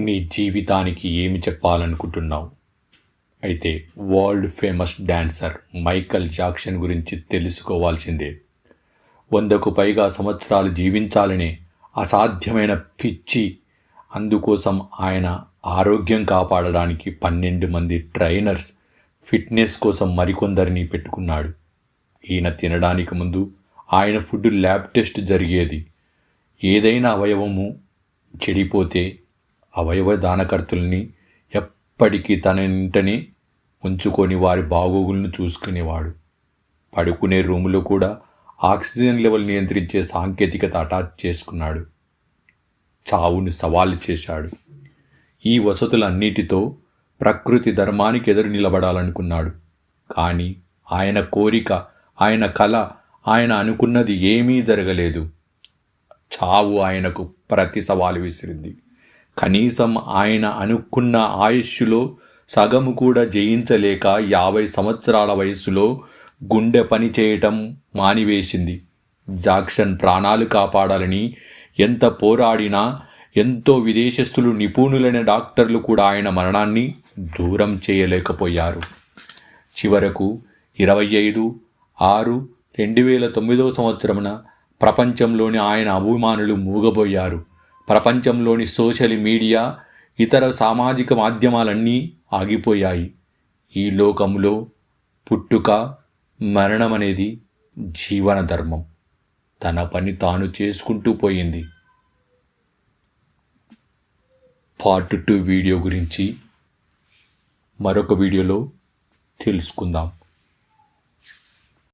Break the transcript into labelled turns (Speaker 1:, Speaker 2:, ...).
Speaker 1: నీ జీవితానికి ఏమి చెప్పాలనుకుంటున్నావు? అయితే world famous dancer Michael Jackson గురించి తెలుసుకోవాల్సిందే. 100కు పైగా సంవత్సరాలు జీవించాలనే అసాధ్యమైన పిచ్చి. అందుకోసం ఆయన ఆరోగ్యం కాపాడడానికి 12 మంది ట్రైనర్స్, ఫిట్నెస్ కోసం మరికొందరిని పెట్టుకున్నాడు. ఈయన తినడానికి ముందు ఆయన ఫుడ్ ల్యాబ్ టెస్ట్ జరిగేది. ఏదైనా అవయవము చెడిపోతే అవయవ దానకర్తల్ని ఎప్పటికీ తన ఇంటనే ఉంచుకొని వారి బాగోగులను చూసుకునేవాడు. పడుకునే రూములో కూడా ఆక్సిజన్ లెవెల్ నియంత్రించే సాంకేతికత అటాచ్ చేసుకున్నాడు. చావును సవాలు చేశాడు. ఈ వసతులన్నిటితో ప్రకృతి ధర్మానికి ఎదురు నిలబడాలనుకున్నాడు. కానీ ఆయన కోరిక, ఆయన కల, ఆయన అనుకున్నది ఏమీ జరగలేదు. చావు ఆయనకు ప్రతి సవాలు విసిరింది. కనీసం ఆయన అనుకున్న ఆయుష్లో సగము కూడా జయించలేక 50 సంవత్సరాల వయసులో గుండె పని చేయటం మానివేసింది. జాక్సన్ ప్రాణాలు కాపాడాలని ఎంత పోరాడినా ఎంతో విదేశస్థులు, నిపుణులైన డాక్టర్లు కూడా ఆయన మరణాన్ని దూరం చేయలేకపోయారు. చివరకు 25/6/2009 ప్రపంచంలోని ఆయన అభిమానులు మూగబోయారు. ప్రపంచంలోని సోషల్ మీడియా, ఇతర సామాజిక మాధ్యమాలన్నీ ఆగిపోయాయి. ఈ లోకంలో పుట్టుక, మరణం అనేది జీవన ధర్మం. తన పని తాను చేసుకుంటూ పోయింది. పార్ట్ 2 వీడియో గురించి మరొక వీడియోలో తెలుసుకుందాం.